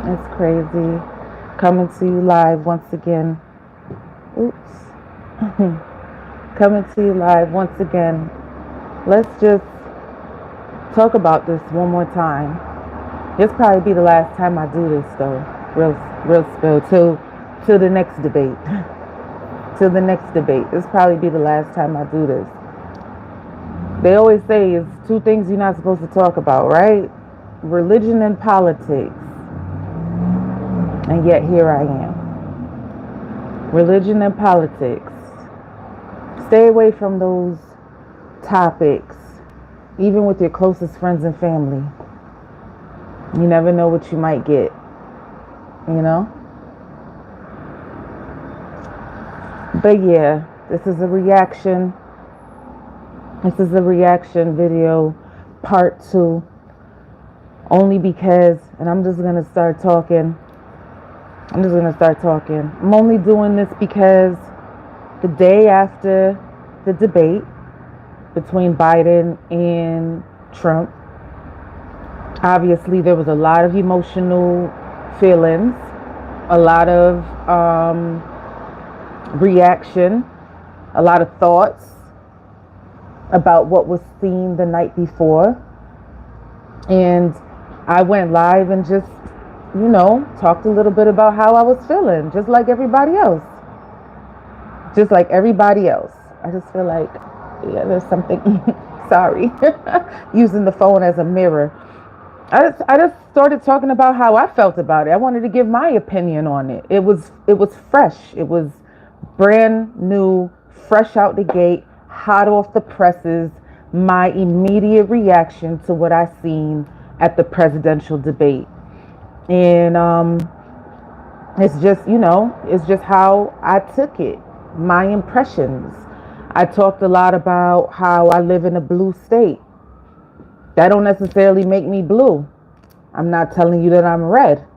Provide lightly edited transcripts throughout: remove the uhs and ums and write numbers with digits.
It's crazy. Coming to you live once again. Oops. Coming to you live once again. Let's just talk about this one more time. This probably be the last time I do this though. Real spill. Till the next debate. Till the next debate. This probably be the last time I do this. They always say it's two things you're not supposed to talk about, right? Religion and politics. And yet here I am. Religion and politics. Stay away from those topics, even with your closest friends and family. You never know what you might get, you know? But yeah, this is a reaction. This is a reaction video, part 2. Only because, and I'm just going to start talking. I'm only doing this because the day after the debate between Biden and Trump, obviously there was a lot of emotional feelings, a lot of reaction, a lot of thoughts about what was seen the night before. And I went live and just, talked a little bit about how I was feeling, just like everybody else. Just like everybody else. I just feel like, yeah, there's something, sorry, using the phone as a mirror. I just started talking about how I felt about it. I wanted to give my opinion on it. It was fresh. It was brand new, fresh out the gate, hot off the presses. My immediate reaction to what I seen at the presidential debate. And it's just, it's just how I took it. My impressions. I talked a lot about how I live in a blue state. That don't necessarily make me blue. I'm not telling you that I'm red.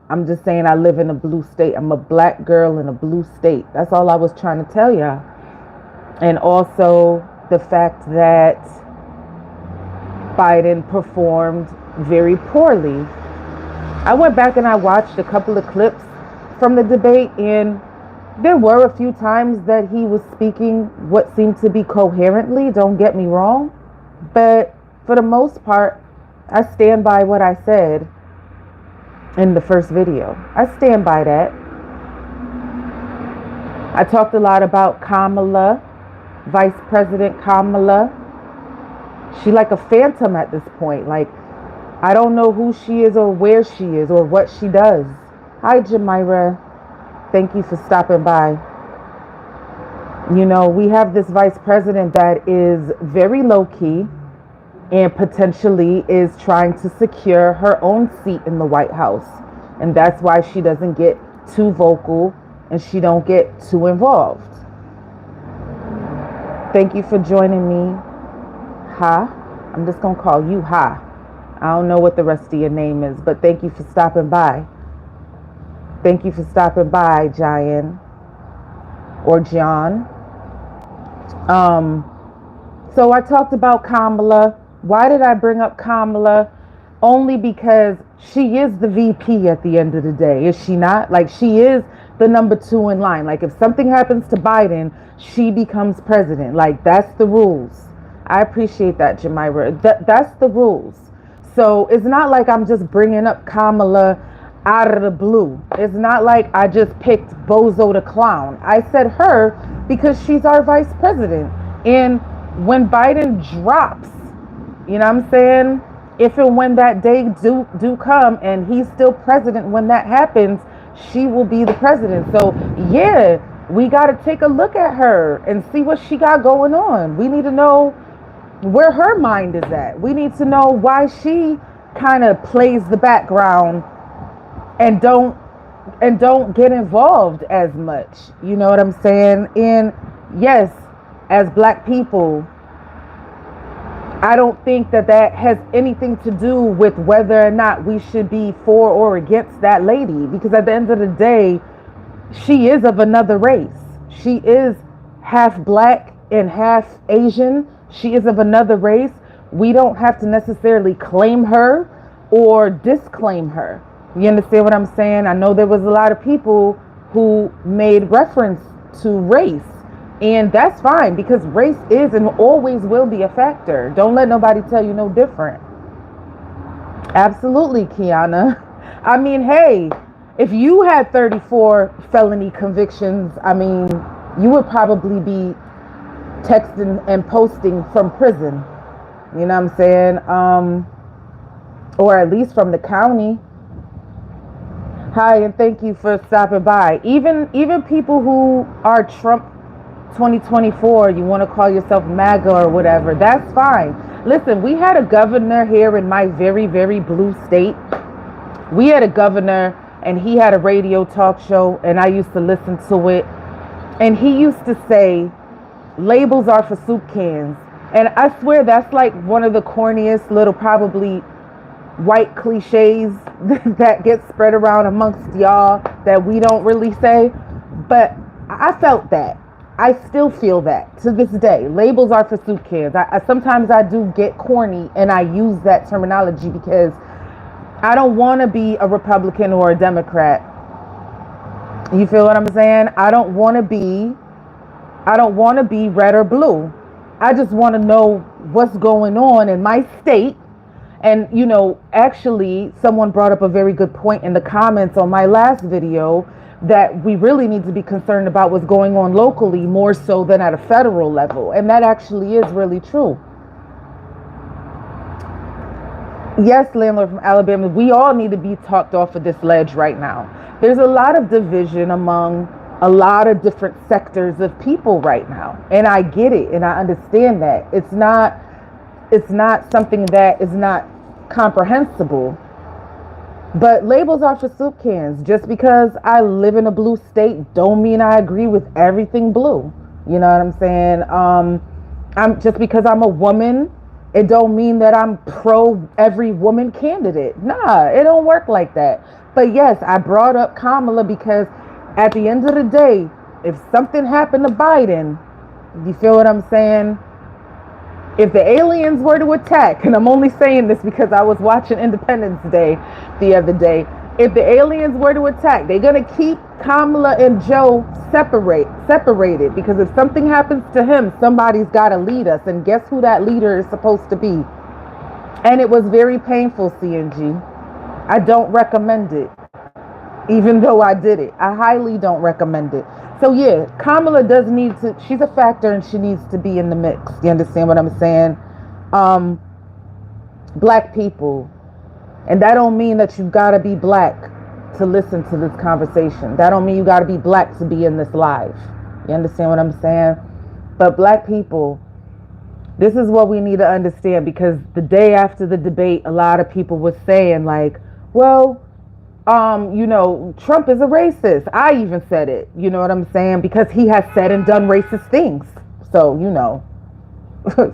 I'm just saying I live in a blue state. I'm a black girl in a blue state. That's all I was trying to tell y'all. And also the fact that Biden performed very poorly. I went back and I watched a couple of clips from the debate, and there were a few times that he was speaking what seemed to be coherently, don't get me wrong. But for the most part, I stand by what I said in the first video. I stand by that. I talked a lot about Kamala, Vice President Kamala. She like a phantom at this point. Like, I don't know who she is or where she is or what she does. Hi, Jamira. Thank you for stopping by. We have this vice president that is very low key and potentially is trying to secure her own seat in the White House. And that's why she doesn't get too vocal and she don't get too involved. Thank you for joining me. Ha. I'm just going to call you Ha. I don't know what the rest of your name is, but thank you for stopping by. Thank you for stopping by, Giant or John. So I talked about Kamala. Why did I bring up Kamala? Only because she is the VP at the end of the day, is she not? Like, she is the number 2 in line. Like, if something happens to Biden, she becomes president. Like, that's the rules. I appreciate that, Jamira. That's the rules. So it's not like I'm just bringing up Kamala out of the blue. It's not like I just picked Bozo the Clown. I said her because she's our vice president. And when Biden drops, you know what I'm saying? If and when that day do come and he's still president when that happens, she will be the president. So yeah, we got to take a look at her and see what she got going on. We need to know where her mind is at. We need to know why she kind of plays the background and don't get involved as much. You know what I'm saying? And yes, as black people, I don't think that has anything to do with whether or not we should be for or against that lady, because at the end of the day, she is of another race. She is half black and half Asian. She is of another race. We don't have to necessarily claim her or disclaim her. You understand what I'm saying? I know there was a lot of people who made reference to race, and that's fine because race is and always will be a factor. Don't let nobody tell you no different. Absolutely, Kiana. I mean, hey, if you had 34 felony convictions, I mean, you would probably be texting and posting from prison. You know what I'm saying? Or at least from the county. Hi, and thank you for stopping by. Even people who are Trump 2024, you want to call yourself MAGA or whatever, that's fine. Listen, we had a governor here in my very, very blue state. We had a governor and he had a radio talk show and I used to listen to it. And he used to say, labels are for soup cans. And I swear that's like one of the corniest little probably white cliches that get spread around amongst y'all that we don't really say. But I felt that. I still feel that to this day. Labels are for soup cans. Sometimes I do get corny and I use that terminology because I don't want to be a Republican or a Democrat. You feel what I'm saying? I don't want to be red or blue. I just want to know what's going on in my state. And, you know, actually, someone brought up a very good point in the comments on my last video that we really need to be concerned about what's going on locally more so than at a federal level. And that actually is really true. Yes, landlord from Alabama, we all need to be talked off of this ledge right now. There's a lot of division among a lot of different sectors of people right now. And I get it and I understand that. It's not something that is not comprehensible. But labels are for soup cans. Just because I live in a blue state don't mean I agree with everything blue. You know what I'm saying? I'm just because I'm a woman, it don't mean that I'm pro every woman candidate. Nah, it don't work like that. But yes, I brought up Kamala because at the end of the day, if something happened to Biden, you feel what I'm saying? If the aliens were to attack, and I'm only saying this because I was watching Independence Day the other day. If the aliens were to attack, they're going to keep Kamala and Joe separated because if something happens to him, somebody's got to lead us. And guess who that leader is supposed to be? And it was very painful, CNG. I don't recommend it. Even though I did it, I highly don't recommend it. So yeah, Kamala does need to, she's a factor and she needs to be in the mix. You understand what I'm saying? Black people. And that don't mean that you gotta be black to listen to this conversation. That don't mean you gotta be black to be in this live. You understand what I'm saying? But black people, this is what we need to understand because the day after the debate, a lot of people were saying like, well, you know, Trump is a racist. I even said it, you know what I'm saying? Because he has said and done racist things. So, you know,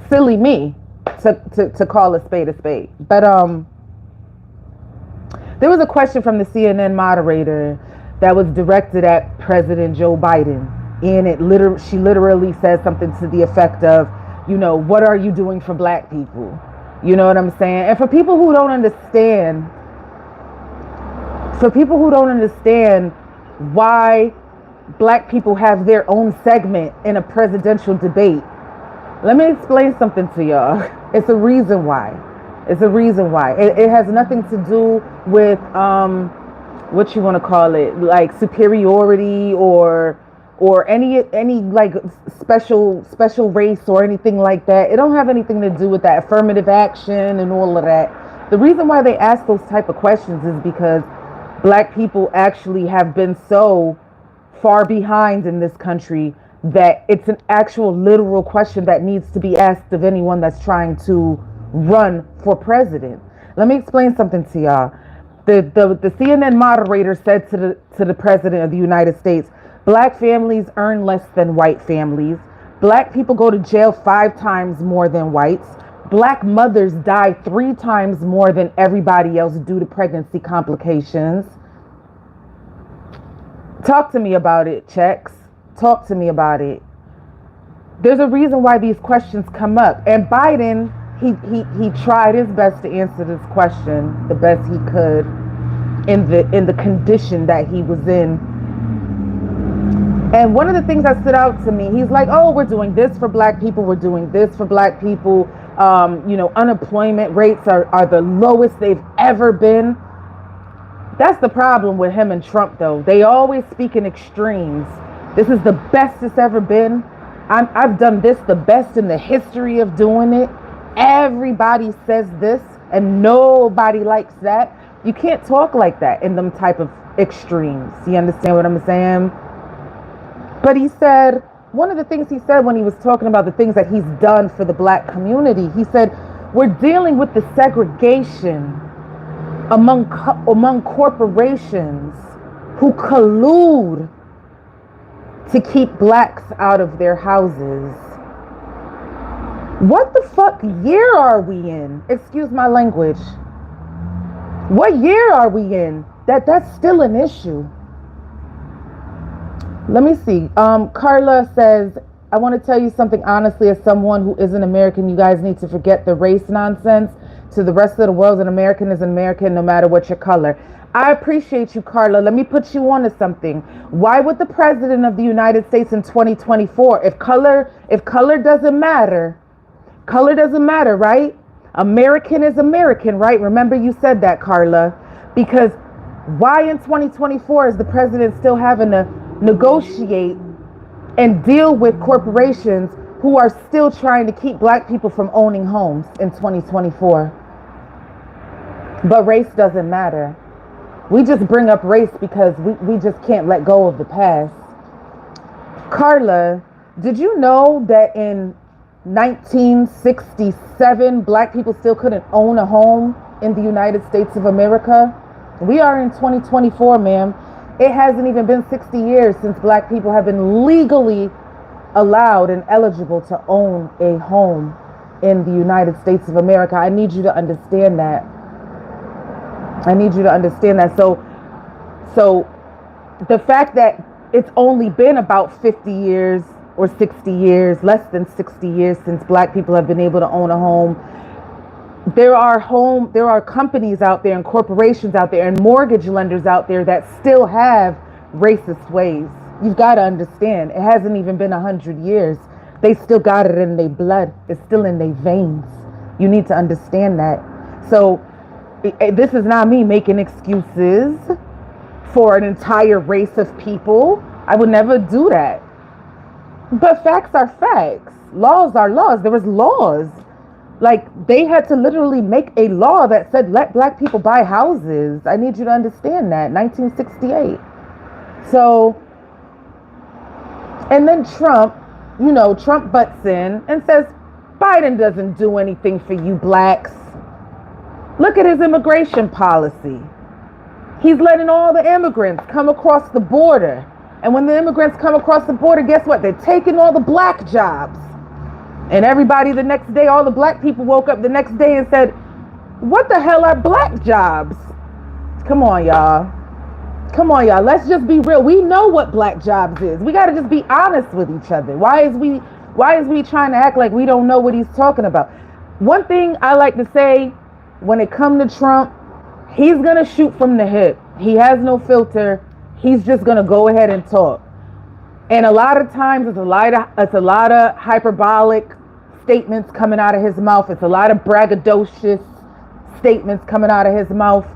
silly me to call a spade a spade. But there was a question from the CNN moderator that was directed at President Joe Biden. And she literally said something to the effect of, you know, what are you doing for black people? You know what I'm saying? And for people who don't understand why black people have their own segment in a presidential debate, let me explain something to y'all. It's a reason why. It's a reason why. It has nothing to do with what you want to call it, like superiority or any like special race or anything like that. It don't have anything to do with that affirmative action and all of that. The reason why they ask those type of questions is because black people actually have been so far behind in this country that it's an actual literal question that needs to be asked of anyone that's trying to run for president. Let me explain something to y'all. The CNN moderator said to the president of the United States, black families earn less than white families. Black people go to jail 5 times more than whites. Black mothers die 3 times more than everybody else due to pregnancy complications. Talk to me about it, Chex. Talk to me about it. There's a reason why these questions come up. And Biden, he tried his best to answer this question the best he could. in the condition that he was in. And one of the things that stood out to me, he's like, oh, we're doing this for black people. We're doing this for black people. Unemployment rates are the lowest they've ever been. That's the problem with him and Trump, though. They always speak in extremes. This is the best it's ever been. I've done this the best in the history of doing it. Everybody says this and nobody likes that. You can't talk like that in them type of extremes. You understand what I'm saying? But he said, one of the things he said when he was talking about the things that he's done for the black community, he said, we're dealing with the segregation among corporations who collude to keep blacks out of their houses. What the fuck year are we in? Excuse my language. What year are we in that's still an issue? Let me see. Carla says, I want to tell you something honestly, as someone who isn't American, you guys need to forget the race nonsense. To the rest of the world, an American is an American no matter what your color. I appreciate you, Carla. Let me put you on to something. Why would the president of the United States in 2024, if color doesn't matter, right? American is American, right? Remember you said that, Carla. Because why in 2024 is the president still having to negotiate and deal with corporations who are still trying to keep black people from owning homes in 2024? But race doesn't matter. We just bring up race because we just can't let go of the past. Carla, did you know that in 1967, black people still couldn't own a home in the United States of America? We are in 2024, ma'am. It hasn't even been 60 years since black people have been legally allowed and eligible to own a home in the United States of America. I need you to understand that. So the fact that it's only been about 50 years or 60 years, less than 60 years since black people have been able to own a home, there are companies out there and corporations out there and mortgage lenders out there that still have racist ways. You've got to understand, it hasn't even been 100 years. They still got it in their blood. It's still in their veins. You need to understand that. So this is not me making excuses for an entire race of people. I would never do that. But facts are facts. Laws are laws. There was laws. Like, they had to literally make a law that said, let black people buy houses. I need you to understand that. 1968. So, and then Trump butts in and says, Biden doesn't do anything for you blacks. Look at his immigration policy. He's letting all the immigrants come across the border. And when the immigrants come across the border, guess what? They're taking all the black jobs. And everybody the next day, all the black people woke up the next day and said, what the hell are black jobs? Come on, y'all. Let's just be real. We know what black jobs is. We got to just be honest with each other. Why is we trying to act like we don't know what he's talking about? One thing I like to say when it comes to Trump, he's going to shoot from the hip. He has no filter. He's just going to go ahead and talk. And a lot of times it's a lot of hyperbolic statements coming out of his mouth. It's a lot of braggadocious statements coming out of his mouth.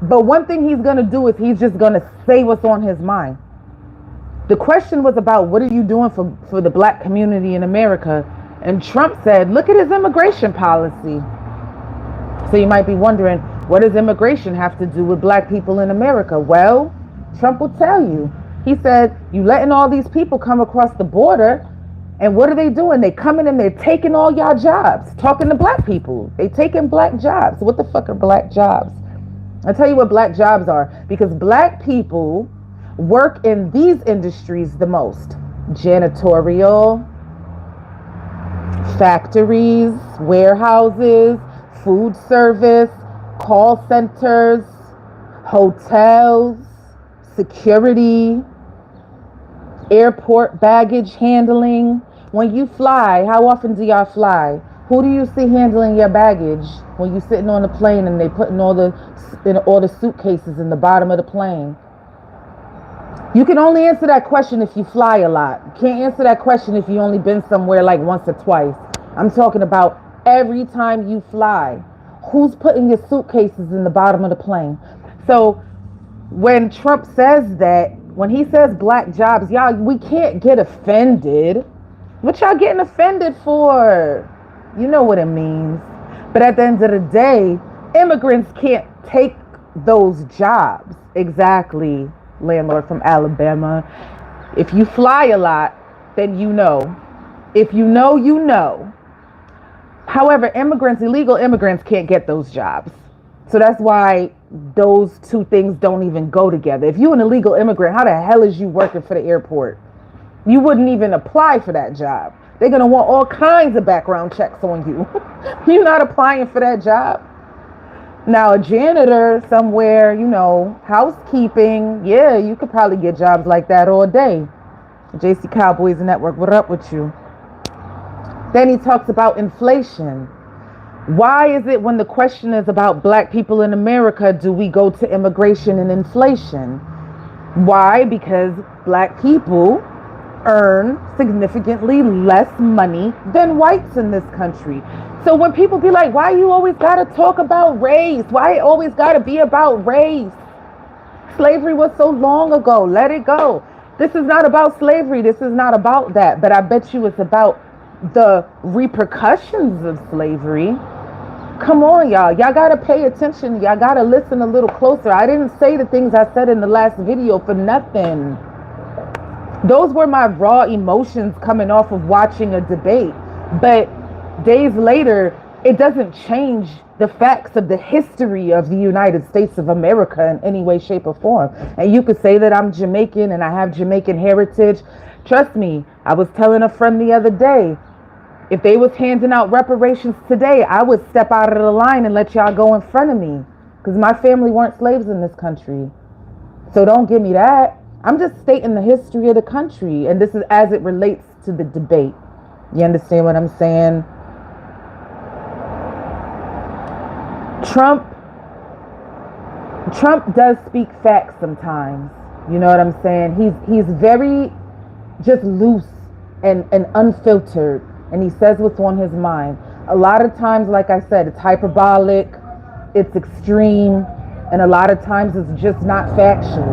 But one thing he's going to do is he's just going to say what's on his mind. The question was about, what are you doing for the black community in America? And Trump said, look at his immigration policy. So you might be wondering, what does immigration have to do with black people in America? Well, Trump will tell you. He said, you letting all these people come across the border, and what are they doing? They coming and they're taking all y'all jobs. Talking to black people. They taking black jobs. What the fuck are black jobs? I'll tell you what black jobs are. Because black people work in these industries the most. Janitorial, factories, warehouses, food service, call centers, hotels, security, airport baggage handling. When you fly, how often do y'all fly? Who do you see handling your baggage when you're sitting on the plane and they putting all the suitcases in the bottom of the plane? You can only answer that question if you fly a lot. You can't answer that question if you only been somewhere like once or twice. I'm talking about every time you fly. Who's putting your suitcases in the bottom of the plane? So when Trump says that, when he says black jobs, y'all, we can't get offended. What y'all getting offended for? You know what it means. But at the end of the day, immigrants can't take those jobs. Exactly, landlord from Alabama. If you fly a lot, then you know. If you know, you know. However, illegal immigrants can't get those jobs. So that's why those two things don't even go together. If you're an illegal immigrant, how the hell is you working for the airport? You wouldn't even apply for that job. They're going to want all kinds of background checks on you. You're not applying for that job. Now, a janitor somewhere, housekeeping, yeah, you could probably get jobs like that all day. JC Cowboys Network, what up with you? Then he talks about inflation. Why is it when the question is about black people in America, do we go to immigration and inflation? Why? Because black people earn significantly less money than whites in this country. So when people be like, why you always got to talk about race? Why it always got to be about race? Slavery was so long ago. Let it go. This is not about slavery. This is not about that. But I bet you it's about the repercussions of slavery. Come on, y'all. Y'all got to pay attention. Y'all got to listen a little closer. I didn't say the things I said in the last video for nothing. Those were my raw emotions coming off of watching a debate. But days later, it doesn't change the facts of the history of the United States of America in any way, shape, or form. And you could say that I'm Jamaican and I have Jamaican heritage. Trust me, I was telling a friend the other day, if they was handing out reparations today, I would step out of the line and let y'all go in front of me. Because my family weren't slaves in this country. So don't give me that. I'm just stating the history of the country. And this is as it relates to the debate. You understand what I'm saying? Trump does speak facts sometimes. You know what I'm saying? He's very just loose and unfiltered. And he says what's on his mind. A lot of times, like I said, it's hyperbolic, it's extreme, and a lot of times it's just not factual.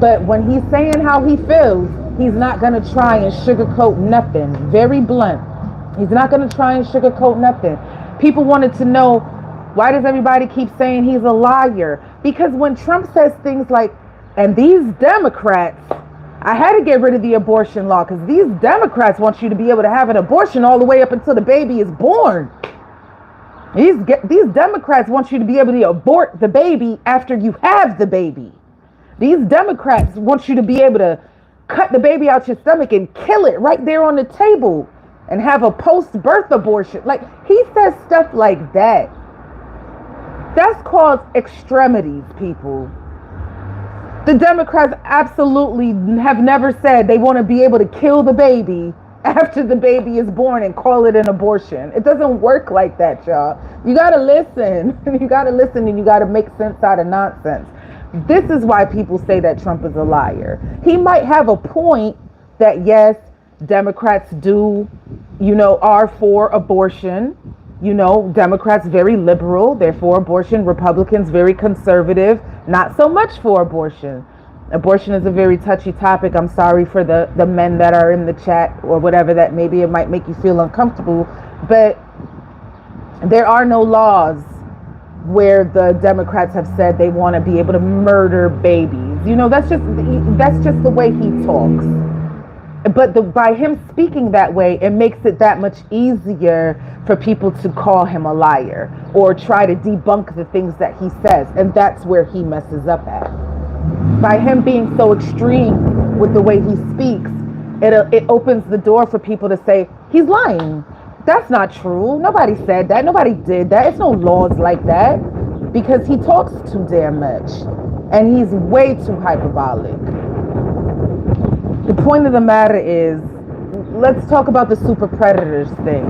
But when he's saying how he feels, he's not going to try and sugarcoat nothing. Very blunt. He's not going to try and sugarcoat nothing. People wanted to know, why does everybody keep saying he's a liar? Because when Trump says things like, and these Democrats, I had to get rid of the abortion law because these Democrats want you to be able to have an abortion all the way up until the baby is born. These Democrats want you to be able to abort the baby after you have the baby. These Democrats want you to be able to cut the baby out your stomach and kill it right there on the table and have a post-birth abortion. Like, he says stuff like that. That's called extremities, people. The Democrats absolutely have never said they want to be able to kill the baby after the baby is born and call it an abortion. It doesn't work like that, y'all. You got to listen. You got to listen and you got to make sense out of nonsense. This is why people say that Trump is a liar. He might have a point that, yes, Democrats are for abortion. Democrats very liberal, they're for abortion. Republicans very conservative, not so much for abortion. Abortion is a very touchy topic. I'm sorry for the men that are in the chat or whatever, that maybe it might make you feel uncomfortable. But there are no laws where the Democrats have said they want to be able to murder babies. That's just the way he talks. But by him speaking that way, it makes it that much easier for people to call him a liar or try to debunk the things that he says. And that's where he messes up at. By him being so extreme with the way he speaks, it opens the door for people to say, he's lying. That's not true. Nobody said that. Nobody did that. It's no laws like that. Because he talks too damn much. And he's way too hyperbolic. The point of the matter is, let's talk about the super predators thing.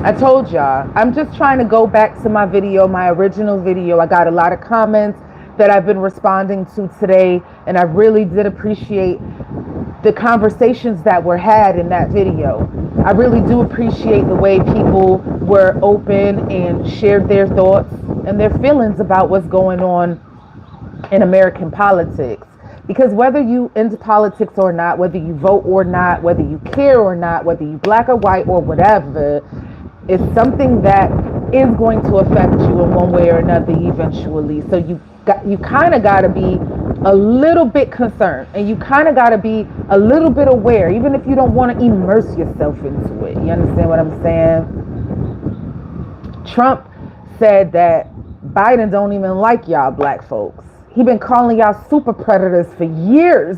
I told y'all, I'm just trying to go back to my video, my original video. I got a lot of comments that I've been responding to today, and I really did appreciate the conversations that were had in that video. I really do appreciate the way people were open and shared their thoughts and their feelings about what's going on in American politics. Because whether you into politics or not, whether you vote or not, whether you care or not, whether you black or white or whatever, it's something that is going to affect you in one way or another eventually. So you kind of got to be a little bit concerned, and you kind of got to be a little bit aware, even if you don't want to immerse yourself into it. You understand what I'm saying? Trump said that Biden don't even like y'all black folks. He been calling y'all super predators for years.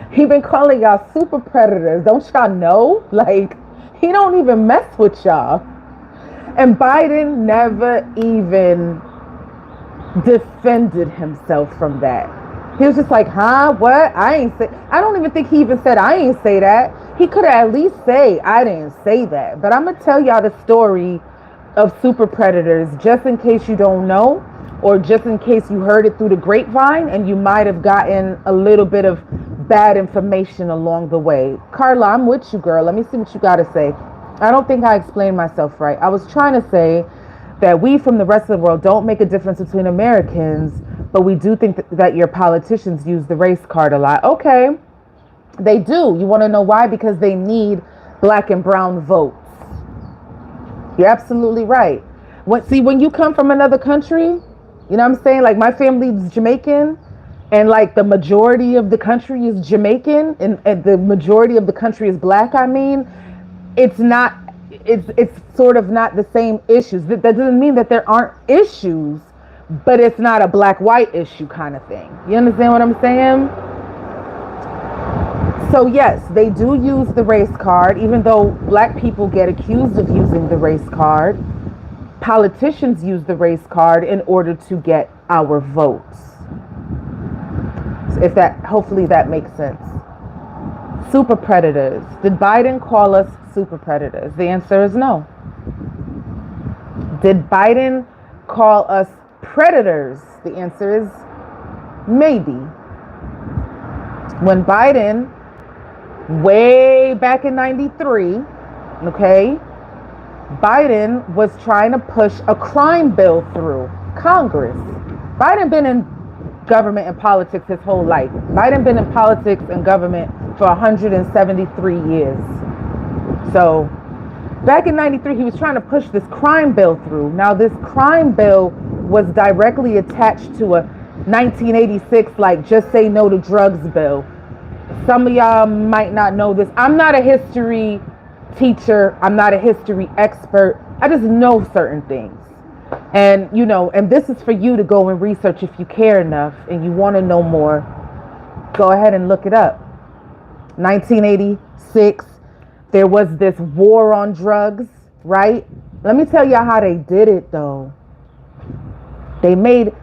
He been calling y'all super predators. Don't y'all know? Like, he don't even mess with y'all. And Biden never even defended himself from that. He was just like, huh? What? I don't even think he even said, I ain't say that. He could have at least say, I didn't say that. But I'm going to tell y'all the story of super predators, just in case you don't know, or just in case you heard it through the grapevine and you might have gotten a little bit of bad information along the way. Carla, I'm with you, girl. Let me see what you got to say. I don't think I explained myself right. I was trying to say that we from the rest of the world don't make a difference between Americans, but we do think that your politicians use the race card a lot. Okay, they do. You want to know why? Because they need black and brown votes. You're absolutely right. When you come from another country, you know what I'm saying? Like, my family's Jamaican, and like the majority of the country is Jamaican, and the majority of the country is black. I mean, it's sort of not the same issues. That doesn't mean that there aren't issues, but it's not a black-white issue kind of thing. You understand what I'm saying? So yes, they do use the race card, even though black people get accused of using the race card. Politicians use the race card in order to get our votes. Hopefully that makes sense. Super predators. Did Biden call us super predators? The answer is no. Did Biden call us predators? The answer is maybe. When Biden, way back in 93, okay, Biden was trying to push a crime bill through Congress. Biden been in government and politics his whole life. Biden been in politics and government for 173 years. So back in 93, he was trying to push this crime bill through. Now, this crime bill was directly attached to a 1986, like, just say no to drugs bill. Some of y'all might not know this. I'm not a history teacher. I'm not a history expert. I just know certain things. And, you know, and this is for you to go and research if you care enough and you want to know more. Go ahead and look it up. 1986, there was this war on drugs, right? Let me tell y'all how they did it, though. They made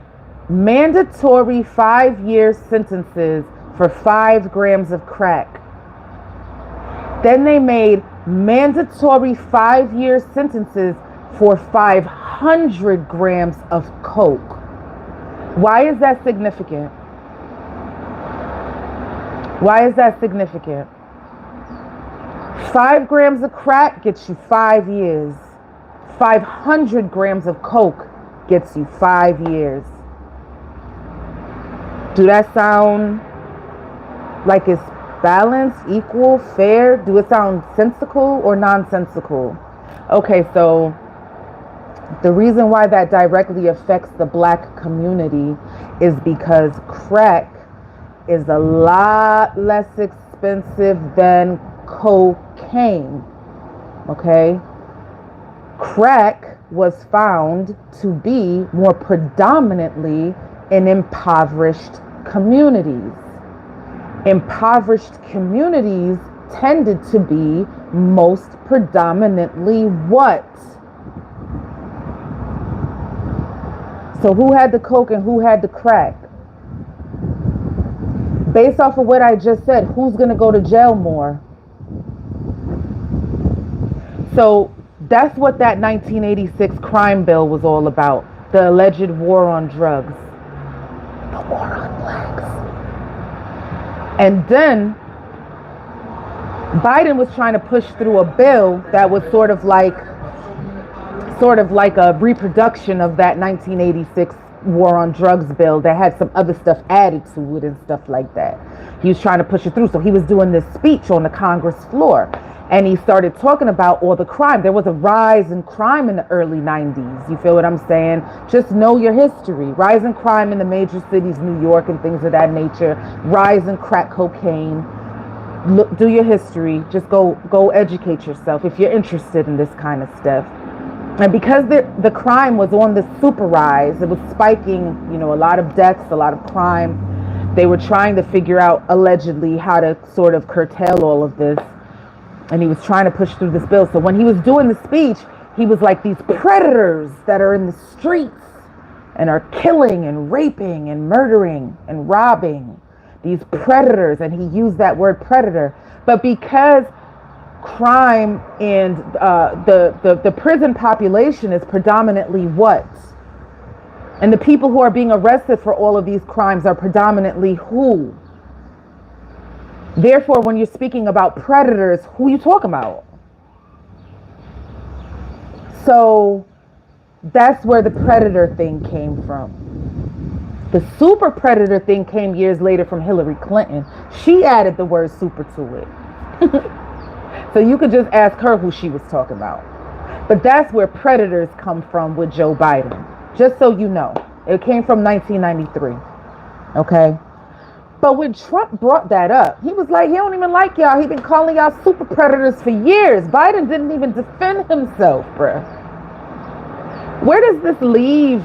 mandatory 5-year sentences for 5 grams of crack. Then they made mandatory 5-year sentences for 500 grams of coke. Why is that significant? Why is that significant? 5 grams of crack gets you 5 years. 500 grams of coke gets you 5 years. Do that sound like it's balanced, equal, fair? Do it sound sensical or nonsensical? Okay, so the reason why that directly affects the black community is because crack is a lot less expensive than cocaine. Okay? Crack was found to be more predominantly in impoverished communities. Impoverished communities tended to be most predominantly what? So who had the coke and who had the crack? Based off of what I just said, who's going to go to jail more? So that's what that 1986 crime bill was all about. The alleged war on drugs. The war on blacks. And then Biden was trying to push through a bill that was sort of like a reproduction of that 1986 war on drugs bill that had some other stuff added to it and stuff like that. He was trying to push it through. So he was doing this speech on the Congress floor, and he started talking about all the crime. There was a rise in crime in the early 90s. You feel what I'm saying? Just know your history. Rise in crime in the major cities, New York and things of that nature. Rise in crack cocaine. Look, do your history. Just go educate yourself if you're interested in this kind of stuff. And because the crime was on the super rise, it was spiking, a lot of deaths, a lot of crime. They were trying to figure out, allegedly, how to sort of curtail all of this. And he was trying to push through this bill. So when he was doing the speech, he was like, these predators that are in the streets and are killing and raping and murdering and robbing, these predators. And he used that word predator. But because crime and the prison population is predominantly what? And the people who are being arrested for all of these crimes are predominantly who? Therefore, when you're speaking about predators, who are you talking about? So that's where the predator thing came from. The super predator thing came years later from Hillary Clinton. She added the word super to it. So you could just ask her who she was talking about. But that's where predators come from with Joe Biden. Just so you know. It came from 1993. Okay? But when Trump brought that up, he was like, he don't even like y'all. He been calling y'all super predators for years. Biden didn't even defend himself, bruh. Where does this leave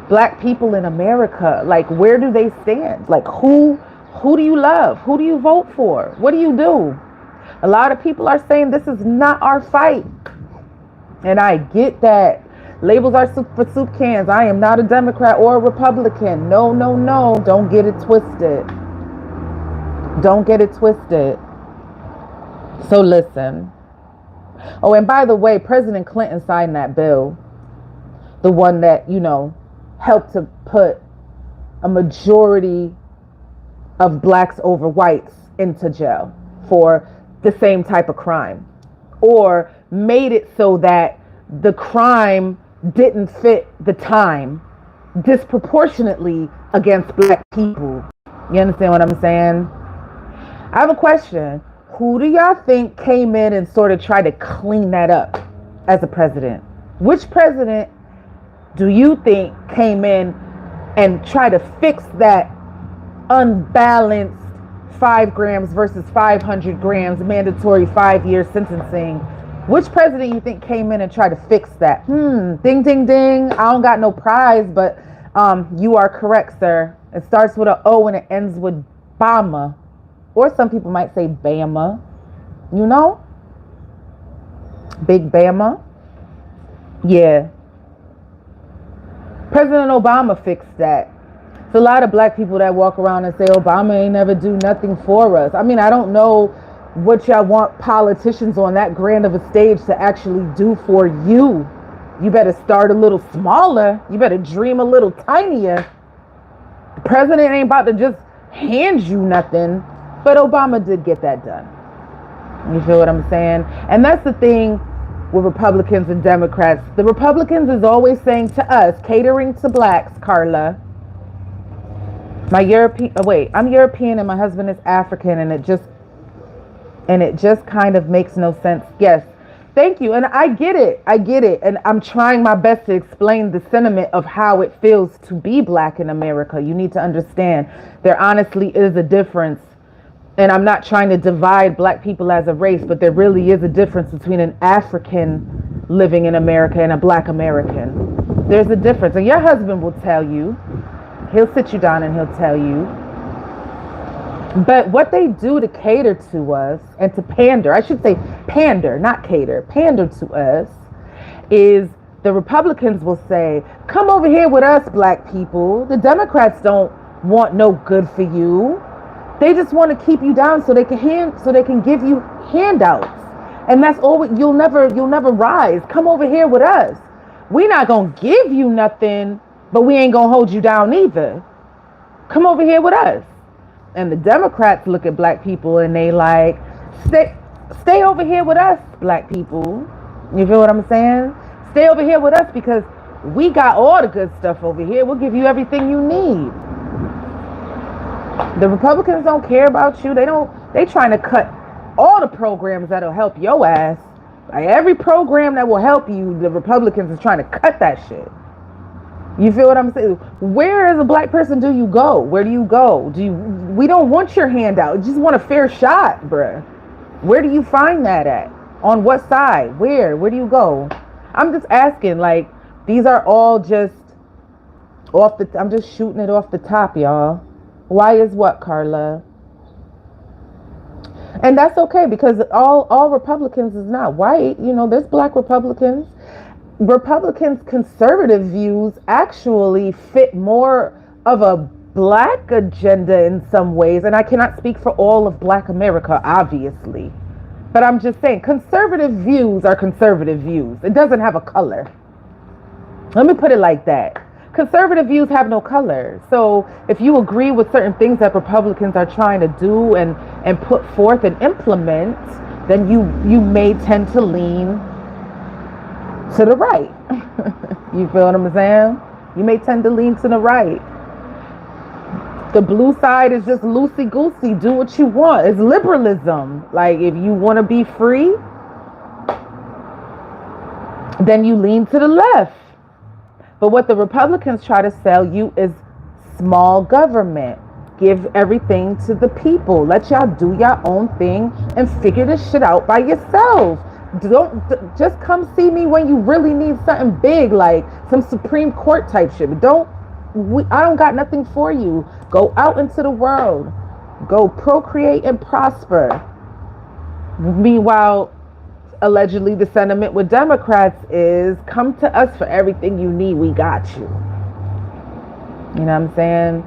black people in America? Like, where do they stand? Like, who do you love? Who do you vote for? What do you do? A lot of people are saying this is not our fight. And I get that. Labels are for soup cans. I am not a Democrat or a Republican. No. Don't get it twisted. Don't get it twisted. So listen. Oh, and by the way, President Clinton signed that bill. The one that, helped to put a majority of blacks over whites into jail for the same type of crime. Or made it so that the crime didn't fit the time disproportionately against black people. You understand what I'm saying? I have a question. Who do y'all think came in and sort of tried to clean that up as a president? Which president do you think came in and tried to fix that unbalanced 5 grams versus 500 grams mandatory 5-year sentencing? Which president you think came in and tried to fix that? Ding, ding, ding. I don't got no prize, but you are correct, sir. It starts with an O and it ends with Bama. Or some people might say Bama. Big Bama. Yeah. President Obama fixed that. It's a lot of black people that walk around and say Obama ain't never do nothing for us. I mean, I don't know what y'all want politicians on that grand of a stage to actually do for you. You better start a little smaller. You better dream a little tinier. The president ain't about to just hand you nothing. But Obama did get that done. You feel what I'm saying? And that's the thing with Republicans and Democrats. The Republicans is always saying to us, catering to blacks, Carla. I'm European and my husband is African, and it just kind of makes no sense. Yes. Thank you. And I get it. And I'm trying my best to explain the sentiment of how it feels to be black in America. You need to understand there honestly is a difference. And I'm not trying to divide black people as a race, but there really is a difference between an African living in America and a black American. There's a difference. And your husband will tell you. He'll sit you down and he'll tell you. But what they do to cater to us and to pander, I should say pander, not cater, pander to us, is the Republicans will say, come over here with us, black people. The Democrats don't want no good for you. They just want to keep you down so they can give you handouts. And that's all. You'll never rise. Come over here with us. We not gonna give you nothing, but we ain't gonna hold you down either. Come over here with us. And the Democrats look at black people and they like, stay over here with us, black people. You feel what I'm saying? Stay over here with us because we got all the good stuff over here. We'll give you everything you need. The Republicans don't care about you. They trying to cut all the programs that'll help your ass. Like every program that will help you, the Republicans is trying to cut that shit. You feel what I'm saying? Where as a black person do you go? Where do you go? We don't want your handout. We just want a fair shot, bruh. Where do you find that at? On what side? Where do you go? I'm just asking, like, these are all just I'm just shooting it off the top, y'all. Why is what, Carla? And that's okay because all Republicans is not white. You know, there's black Republicans. Republicans' conservative views actually fit more of a black agenda in some ways. And I cannot speak for all of Black America, obviously. But I'm just saying, conservative views are conservative views. It doesn't have a color. Let me put it like that. Conservative views have no color. So if you agree with certain things that Republicans are trying to do and put forth and implement, then you may tend to lean to the right. You feel what I'm saying? You may tend to lean to the right. The blue side is just loosey-goosey. Do what you want. It's liberalism. Like, if you want to be free, then you lean to the left. But what the Republicans try to sell you is small government. Give everything to the people. Let y'all do your own thing and figure this shit out by yourself. Don't just come see me when you really need something big, like some Supreme Court type shit. But I don't got nothing for you. Go out into the world. Go procreate and prosper. Meanwhile, allegedly the sentiment with Democrats is come to us for everything you need. We got you. You know what I'm saying?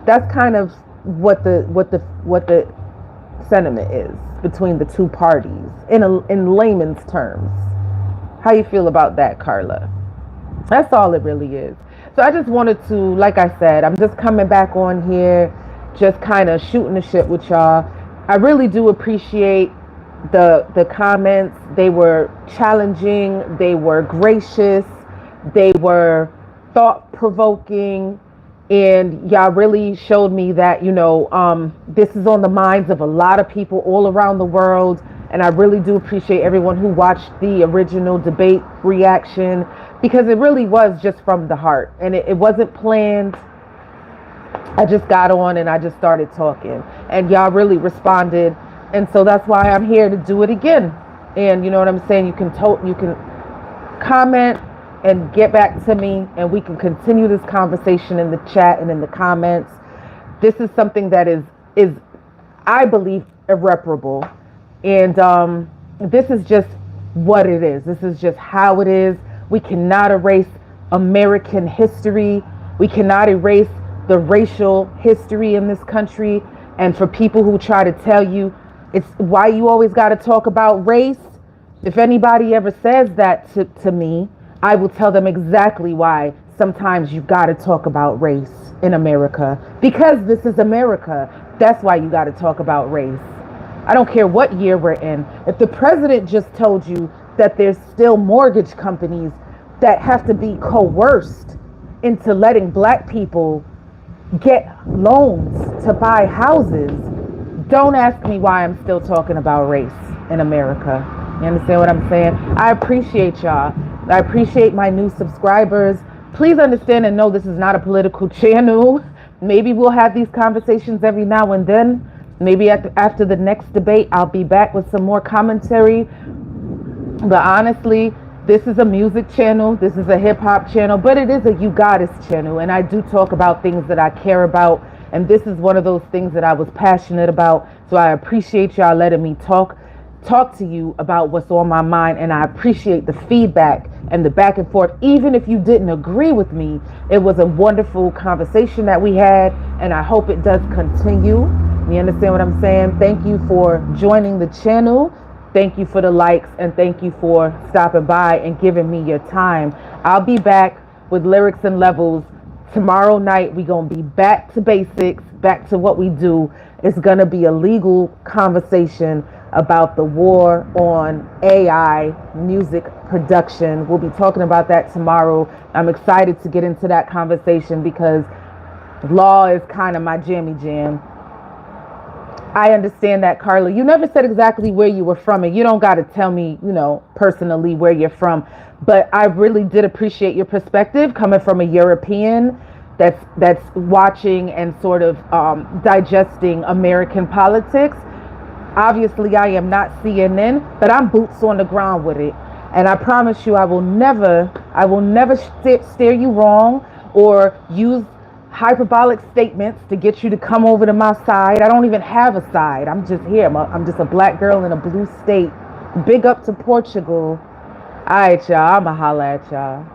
That's kind of what the sentiment is between the two parties in layman's terms. How you feel about that, Carla? That's all it really is. So I just wanted to, like I said, I'm just coming back on here, just kind of shooting the shit with y'all. I really do appreciate the comments. They were challenging, they were gracious, they were thought-provoking, and y'all really showed me that, you know, this is on the minds of a lot of people all around the world. And I really do appreciate everyone who watched the original debate reaction, because it really was just from the heart and it wasn't planned. I just got on and I just started talking and y'all really responded. And so that's why I'm here to do it again. And you know what I'm saying? You can comment and get back to me and we can continue this conversation in the chat and in the comments. This is something that is I believe irreparable. And this is just what it is. This is just how it is. We cannot erase American history. We cannot erase the racial history in this country. And for people who try to tell you it's why you always got to talk about race, if anybody ever says that to me, I will tell them exactly why sometimes you've got to talk about race in America. Because this is America. That's why you got to talk about race. I don't care what year we're in. If the president just told you that there's still mortgage companies that have to be coerced into letting black people get loans to buy houses, don't ask me why I'm still talking about race in America. You understand what I'm saying? I appreciate y'all. I appreciate my new subscribers. Please understand and know this is not a political channel. Maybe we'll have these conversations every now and then. Maybe after the next debate, I'll be back with some more commentary. But honestly, this is a music channel. This is a hip hop channel, but it is a UGoddess channel. And I do talk about things that I care about. And this is one of those things that I was passionate about. So I appreciate y'all letting me talk to you about what's on my mind. And I appreciate the feedback and the back and forth. Even if you didn't agree with me, it was a wonderful conversation that we had. And I hope it does continue. You understand what I'm saying? Thank you for joining the channel. Thank you for the likes, and thank you for stopping by and giving me your time. I'll be back with Lyrics and Levels tomorrow night. We're going to be back to basics, back to what we do. It's going to be a legal conversation about the war on AI music production. We'll be talking about that tomorrow. I'm excited to get into that conversation because law is kind of my jammy jam. I understand that, Carla. You never said exactly where you were from, and you don't got to tell me, personally where you're from. But I really did appreciate your perspective coming from a European that's watching and sort of digesting American politics. Obviously, I am not CNN, but I'm boots on the ground with it. And I promise you, I will never steer you wrong or use hyperbolic statements to get you to come over to my side. I don't even have a side. I'm just here. I'm just a black girl in a blue state. Big up to Portugal. All right, y'all. I'ma holla at y'all.